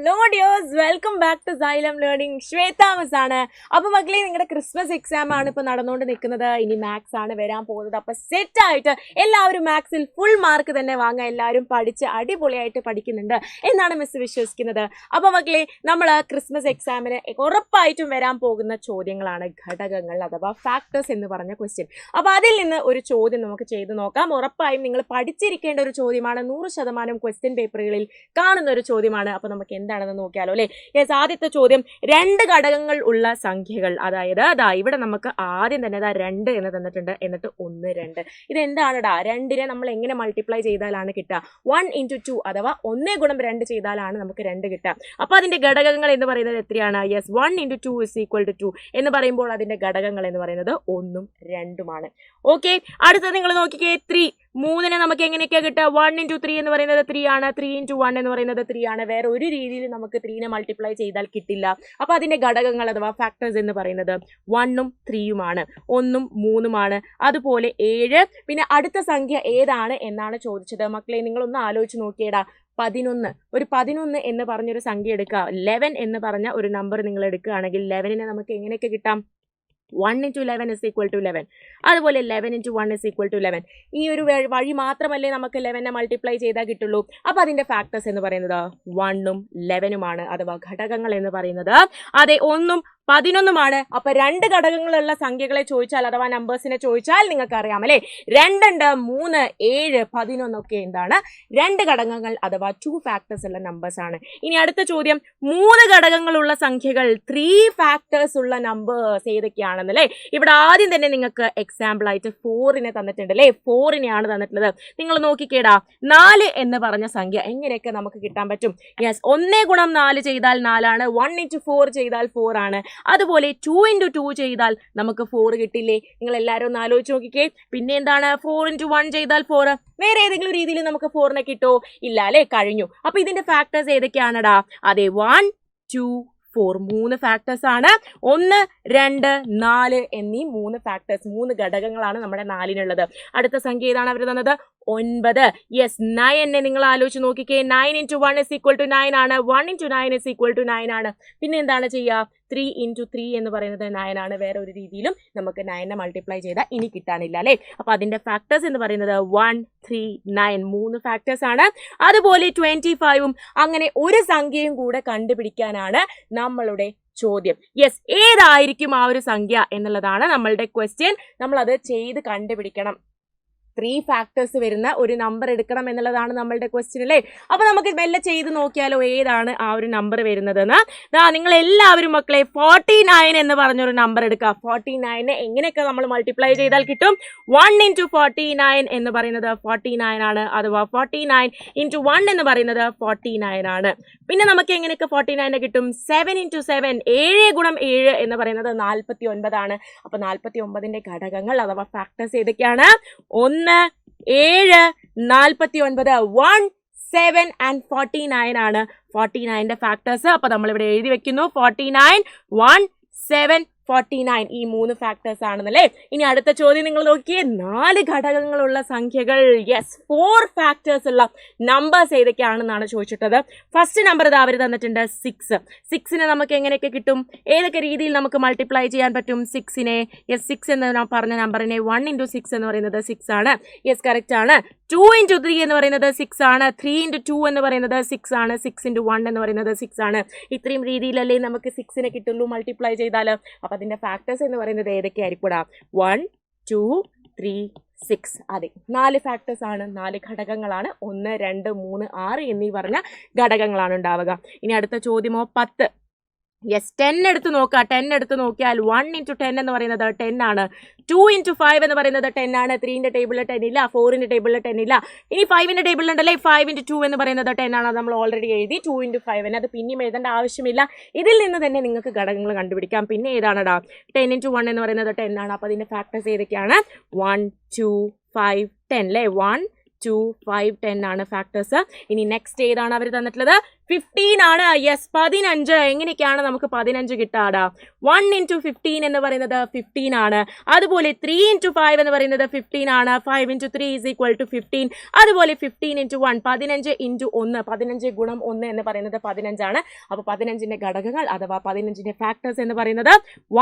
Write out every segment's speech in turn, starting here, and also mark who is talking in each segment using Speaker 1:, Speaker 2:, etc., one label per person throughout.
Speaker 1: Hello dears, welcome back to xylem learning. ശ്വേതാമസ് ആണ്. അപ്പോൾ മക്കളെ, നിങ്ങളുടെ ക്രിസ്മസ് എക്സാം ആണ് ഇപ്പോൾ നടന്നുകൊണ്ട് നിൽക്കുന്നത്. ഇനി മാത്സ് ആണ് വരാൻ പോകുന്നത്. അപ്പോൾ സെറ്റായിട്ട് എല്ലാവരും മാത്സിൽ ഫുൾ മാർക്ക് തന്നെ വാങ്ങാൻ എല്ലാവരും പഠിച്ച് അടിപൊളിയായിട്ട് പഠിക്കുന്നുണ്ട് എന്നാണ് മിസ് വിശ്വസിക്കുന്നത്. അപ്പോൾ മക്കളെ, നമ്മൾ ക്രിസ്മസ് എക്സാമിന് ഉറപ്പായിട്ടും വരാൻ പോകുന്ന ചോദ്യങ്ങളാണ് ഘടകങ്ങൾ അഥവാ ഫാക്ടേഴ്സ് എന്ന് പറഞ്ഞ ക്വസ്റ്റ്യൻ. അപ്പോൾ അതിൽ നിന്ന് ഒരു ചോദ്യം നമുക്ക് ചെയ്ത് നോക്കാം. ഉറപ്പായും നിങ്ങൾ പഠിച്ചിരിക്കേണ്ട ഒരു ചോദ്യമാണ്. 100% ക്വസ്റ്റ്യൻ പേപ്പറുകളിൽ കാണുന്ന ഒരു ചോദ്യമാണ്. അപ്പോൾ നമുക്ക് എന്താണെന്ന് നോക്കിയാലോ അല്ലേ? യെസ്, ആദ്യത്തെ ചോദ്യം, 2 ഘടകങ്ങൾ ഉള്ള സംഖ്യകൾ. അതായത് ഇവിടെ നമുക്ക് ആദ്യം തന്നെ 2 എന്ന് തന്നിട്ടുണ്ട്, എന്നിട്ട് 1 2. ഇതെന്താണെടാ? 2നെ നമ്മൾ എങ്ങനെ മൾട്ടിപ്ലൈ ചെയ്താലാണ് കിട്ടുക? 1 × 2 അഥവാ 1 × 2 ചെയ്താലാണ് നമുക്ക് 2 കിട്ടുക. അപ്പോൾ അതിന്റെ ഘടകങ്ങൾ എന്ന് പറയുന്നത് എത്രയാണ്? യെസ്, 1 × 2 = 2 എന്ന് പറയുമ്പോൾ അതിന്റെ ഘടകങ്ങൾ എന്ന് പറയുന്നത് 1 ഉം 2 ആണ്. ഓക്കെ, അടുത്തത് നിങ്ങൾ നോക്കിക്കേ, 3. 3നെ നമുക്ക് എങ്ങനെയൊക്കെയാ കിട്ടുക? 1 × 3 എന്ന് പറയുന്നത് 3 ആണ്. 3 × 1 എന്ന് പറയുന്നത് 3 ആണ്. വേറെ ഒരു രീതിയിൽ നമുക്ക് 3നെ മൾട്ടിപ്ലൈ ചെയ്താൽ കിട്ടില്ല. അപ്പോൾ അതിന്റെ ഘടകങ്ങൾ അഥവാ ഫാക്ടേഴ്സ് എന്ന് പറയുന്നത് 1 ഉം 3 ഉമാണ്, 1 ഉം 3 ഉമാണ്. അതുപോലെ 7. പിന്നെ അടുത്ത സംഖ്യ ഏതാണ് എന്നാണ് ചോദിച്ചത്. മക്കളെ, നിങ്ങളൊന്ന് ആലോചിച്ച് നോക്കിയേടാ. 11. ഒരു 11 എന്ന് പറഞ്ഞൊരു സംഖ്യ എടുക്കുക. 11 എന്ന് പറഞ്ഞ ഒരു നമ്പർ നിങ്ങൾ എടുക്കുകയാണെങ്കിൽ 11നെ നമുക്ക് എങ്ങനെയൊക്കെ കിട്ടാം? 1 × 11 = 11. അതുപോലെ 11 × 1 = 11. ഈ ഒരു വഴി മാത്രമല്ലേ നമുക്ക് 11നെ മൾട്ടിപ്ലൈ ചെയ്താൽ കിട്ടുള്ളൂ. അപ്പോൾ അതിന്റെ ഫാക്ടേഴ്സ് എന്ന് പറയുന്നത് 1 ഉം 11 ഉമാണ്. അഥവാ ഘടകങ്ങൾ എന്ന് പറയുന്നത് അതെ 1 ഉം 11 ആണ്. അപ്പൊ 2 ഘടകങ്ങളുള്ള സംഖ്യകളെ ചോദിച്ചാൽ അഥവാ നമ്പേഴ്സിനെ ചോദിച്ചാൽ നിങ്ങൾക്ക് അറിയാം അല്ലേ? 2 ഉണ്ട്, 3, 7, 11 ഒക്കെ എന്താണ്? 2 ഘടകങ്ങൾ അഥവാ 2 ഫാക്ടേഴ്സ് ഉള്ള നമ്പേഴ്സ് ആണ്. ഇനി അടുത്ത ചോദ്യം, 3 ഘടകങ്ങളുള്ള സംഖ്യകൾ, 3 ഫാക്ടേഴ്സ് ഉള്ള നമ്പേഴ്സ് ഏതൊക്കെയാണെന്നല്ലേ? ഇവിടെ ആദ്യം തന്നെ നിങ്ങൾക്ക് എക്സാമ്പിൾ ആയിട്ട് 4നെ തന്നിട്ടുണ്ട് അല്ലേ? 4നെയാണ് തന്നിട്ടുള്ളത്. നിങ്ങൾ നോക്കിക്കേടാ, 4 എന്ന് പറഞ്ഞ സംഖ്യ എങ്ങനെയൊക്കെ നമുക്ക് കിട്ടാൻ പറ്റും? യെസ്, 1 × 4 ചെയ്താൽ 4 ആണ്. 1 × 4 ചെയ്താൽ 4 ആണ്. അതുപോലെ 2 × 2 ചെയ്താൽ നമുക്ക് 4 കിട്ടില്ലേ? നിങ്ങൾ എല്ലാവരും ഒന്ന് ആലോചിച്ച് നോക്കിക്കേ. പിന്നെ എന്താണ്? 4 × 1 ചെയ്താൽ 4. വേറെ ഏതെങ്കിലും രീതിയിൽ നമുക്ക് 4നെ കിട്ടോ? ഇല്ല അല്ലേ? കഴിഞ്ഞു. അപ്പൊ ഇതിന്റെ ഫാക്ടേഴ്സ് ഏതൊക്കെയാണടാ? അതെ, 1 2 4 3 ഫാക്ടേഴ്സ് ആണ്. 1 2 4 എന്നീ 3 ഫാക്ടേഴ്സ്, 3 ഘടകങ്ങളാണ് നമ്മുടെ 4നുള്ളത്. അടുത്ത സംഖ്യ ഏതാണ് അവർ തന്നത്? 9. യെസ്, 9നെ നിങ്ങൾ ആലോചിച്ച് നോക്കിക്കേ. 9 × 1 = 9 ആണ്. 1 × 9 = 9 ആണ്. പിന്നെ എന്താണ് ചെയ്യുക? 3 × 3 എന്ന് പറയുന്നത് 9 ആണ്. വേറെ ഒരു രീതിയിലും നമുക്ക് 9നെ മൾട്ടിപ്ലൈ ചെയ്താൽ ഇനി കിട്ടാനില്ല അല്ലേ? അപ്പൊ അതിന്റെ ഫാക്ടേഴ്സ് എന്ന് പറയുന്നത് 1 3 9 3 ഫാക്ടേഴ്സ് ആണ്. അതുപോലെ 25ഉം. അങ്ങനെ ഒരു സംഖ്യയും കൂടെ കണ്ടുപിടിക്കാനാണ് നമ്മളുടെ ചോദ്യം. യെസ്, ഏതായിരിക്കും ആ ഒരു സംഖ്യ എന്നുള്ളതാണ് നമ്മളുടെ ക്വസ്റ്റ്യൻ. നമ്മൾ അത് ചെയ്ത് കണ്ടുപിടിക്കണം. 3 ഫാക്ടേഴ്സ് വരുന്ന ഒരു നമ്പർ എടുക്കണം എന്നുള്ളതാണ് നമ്മളുടെ ക്വസ്റ്റ്യൻ അല്ലേ? അപ്പൊ നമുക്ക് മെല്ലെ ചെയ്ത് നോക്കിയാലോ ഏതാണ് ആ ഒരു നമ്പർ വരുന്നതെന്ന്. നിങ്ങൾ എല്ലാവരും മക്കളെ 49 എന്ന് പറഞ്ഞൊരു നമ്പർ എടുക്കുക. 49നെ എങ്ങനെയൊക്കെ നമ്മൾ മൾട്ടിപ്ലൈ ചെയ്താൽ കിട്ടും? 1 × 49 എന്ന് പറയുന്നത് 49 ആണ്. അഥവാ 49 × 1 എന്ന് പറയുന്നത് 49 ആണ്. പിന്നെ നമുക്ക് എങ്ങനെയൊക്കെ 49നെ കിട്ടും? 7 × 7 7 × 7 എന്ന് പറയുന്നത് 49 ആണ്. അപ്പൊ 49ന്റെ ഘടകങ്ങൾ അഥവാ ഫാക്ടേഴ്സ് ഏതൊക്കെയാണ്? 1 7 49 1 7 and 49 ആണ് 49ന്റെ ഫാക്ടേഴ്സ്. അപ്പൊ നമ്മൾ ഇവിടെ എഴുതി വെക്കുന്നു 49 1 7 49 ഈ 3 ഫാക്ടേഴ്സ് ആണെന്നല്ലേ? ഇനി അടുത്ത ചോദ്യം നിങ്ങൾ നോക്കിയേ, 4 ഘടകങ്ങളുള്ള സംഖ്യകൾ. യെസ്, 4 ഫാക്ടേഴ്സ് ഉള്ള നമ്പേഴ്സ് ഏതൊക്കെയാണെന്നാണ് ചോദിച്ചിട്ടത്. ഫസ്റ്റ് നമ്പർ ഇത് അവർ തന്നിട്ടുണ്ട് 6. 6നെ നമുക്ക് എങ്ങനെയൊക്കെ കിട്ടും? ഏതൊക്കെ രീതിയിൽ നമുക്ക് മൾട്ടിപ്ലൈ ചെയ്യാൻ പറ്റും 6നെ? യെസ്, 6 എന്ന് പറഞ്ഞ നമ്പറിനെ 1 × 6 എന്ന് പറയുന്നത് 6 ആണ്. യെസ്, കറക്റ്റ് ആണ്. 2 × 3 എന്ന് പറയുന്നത് 6 ആണ്. 3 × 2 എന്ന് പറയുന്നത് 6 ആണ്. 6 × 1 എന്ന് പറയുന്നത് 6 ആണ്. ഇത്രയും രീതിയിലല്ലേ നമുക്ക് 6നെ കിട്ടുള്ളൂ മൾട്ടിപ്ലൈ ചെയ്താൽ. അപ്പൊ അതിന്റെ ഫാക്ടേഴ്സ് എന്ന് പറയുന്നത് ഏതൊക്കെയായിരിക്കും? 1 2 3 6. അതെ, 4 ഫാക്ടേഴ്സ് ആണ്, 4 ഘടകങ്ങളാണ്. 1 2 3 6 എന്നീ പറഞ്ഞ ഘടകങ്ങളാണ് ഉണ്ടാവുക. ഇനി അടുത്ത ചോദ്യമോ 10. യെസ്, 10 എടുത്ത് നോക്കുക. 10 എടുത്ത് നോക്കിയാൽ 1 × 10 എന്ന് പറയുന്നത് 10 ആണ്. 2 × 5 എന്ന് പറയുന്നത് 10 ആണ്. 3ന്റെ ടേബിളിൽ 10 ഇല്ല, 4ന്റെ ടേബിളിൽ 10 ഇല്ല. ഇനി 5ന്റെ ടേബിളിൽ ഉണ്ടല്ലേ? 5 × 2 എന്ന് പറയുന്നത് 10 ആണ്. അത് നമ്മൾ ഓൾറെഡി എഴുതി. 2 × 5 അത് പിന്നെയും എഴുതേണ്ട ആവശ്യമില്ല. ഇതിൽ നിന്ന് തന്നെ നിങ്ങൾക്ക് ഘടകങ്ങൾ കണ്ടുപിടിക്കാം. പിന്നെ ഏതാണടാ? 10 × 1 എന്ന് പറയുന്നത് 10 ആണ്. അപ്പോൾ അതിന്റെ ഫാക്ടേഴ്സ് ഏതൊക്കെയാണ്? 1 2 5 10 അല്ലേ? 1 2, 5, 10 ആണ് ഫാക്ടേഴ്സ്. ഇനി നെക്സ്റ്റ് ഏതാണ് അവർ തന്നിട്ടുള്ളത്? 15 ആണ്. യെസ്, 15. എങ്ങനെയൊക്കെയാണ് നമുക്ക് 15 കിട്ടാടാ? 1 into 15 എന്ന് പറയുന്നത് 15 ആണ്. അതുപോലെ 3 into 5 എന്ന് പറയുന്നത് 15 ആണ്. 5 into 3 is equal to 15. അതുപോലെ 15 into 1, 15 into 1, 15 ഗുണം 1 എന്ന് പറയുന്നത് 15 ആണ്. അപ്പോൾ 15ന്റെ ഘടകങ്ങൾ അഥവാ 15ന്റെ ഫാക്ടേഴ്സ് എന്ന് പറയുന്നത്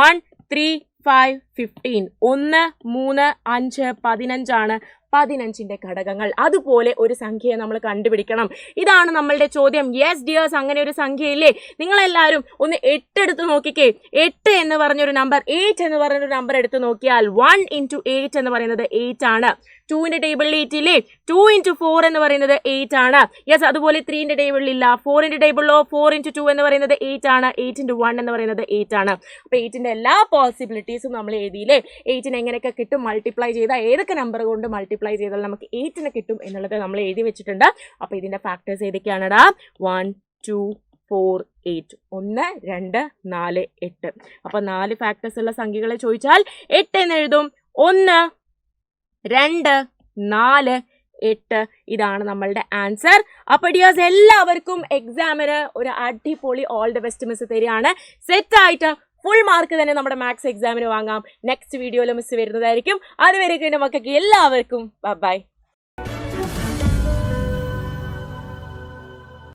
Speaker 1: 1, 3, 5, 15. 1, 3, 5, 15 ആണ് 15ന്റെ ഘടകങ്ങൾ. അതുപോലെ ഒരു സംഖ്യയെ നമ്മൾ കണ്ടുപിടിക്കണം. ഇതാണ് നമ്മളുടെ ചോദ്യം. യെസ് ഡിയേഴ്സ്, അങ്ങനെ ഒരു സംഖ്യയില്ലേ? നിങ്ങളെല്ലാവരും ഒന്ന് 8 എടുത്ത് നോക്കിക്കേ. 8 എന്ന് പറഞ്ഞൊരു നമ്പർ, 8 എന്ന് പറഞ്ഞൊരു നമ്പർ എടുത്ത് നോക്കിയാൽ 1 into 8 എന്ന് പറയുന്നത് 8 ആണ്. 2ന്റെ ടേബിളിൽ 8 ഇല്ലേ? 2 into 4 എന്ന് പറയുന്നത് 8 ആണ്. യെസ്, അതുപോലെ 3ന്റെ ടേബിളിൽ ഇല്ല. 4ന്റെ ടേബിളിലോ 4 into 2 എന്ന് പറയുന്നത് 8 ആണ്. 8 into 1 എന്ന് പറയുന്നത് 8 ആണ്. അപ്പോൾ 8ന്റെ എല്ലാ പോസിബിലിറ്റീസും നമ്മൾ എഴുതിയില്ലേ? 8നെ എങ്ങനെയൊക്കെ കിട്ടും? മൾട്ടിപ്ലൈ ചെയ്താൽ ഏതൊക്കെ നമ്പർ കൊണ്ട് മൾട്ടിപ്ലൈ ചെയ്താൽ നമുക്ക് 8നെ കിട്ടും എന്നുള്ളത് നമ്മൾ എഴുതി വെച്ചിട്ടുണ്ട്. അപ്പോൾ ഇതിന്റെ ഫാക്ടേഴ്സ് ഏതൊക്കെയാണെടാ? 1, 2, 4, 8. 1, 2, 4, 8. അപ്പോൾ 4 ഫാക്ടേഴ്സ് ഉള്ള സംഖ്യകളെ ചോദിച്ചാൽ 8 എന്ന് എഴുതും. 1, 2, 4, 8. ഇതാണ് നമ്മളുടെ ആൻസർ. അപ്പോൾ ഡിയേഴ്സ്, എല്ലാവർക്കും എക്സാമിന് ഒരു അടിപൊളി ഓൾ ദി ബെസ്റ്റ് മിസ് തരികയാണ്. സെറ്റായിട്ട് ഫുൾ മാർക്ക് തന്നെ നമ്മുടെ മാത്സ് എക്സാമിന് വാങ്ങാം. നെക്സ്റ്റ് വീഡിയോയിൽ മിസ് വരുന്നതായിരിക്കും. അതുവരെയൊക്കെ എൻ്റെ മക്കൾക്ക് എല്ലാവർക്കും ബൈ.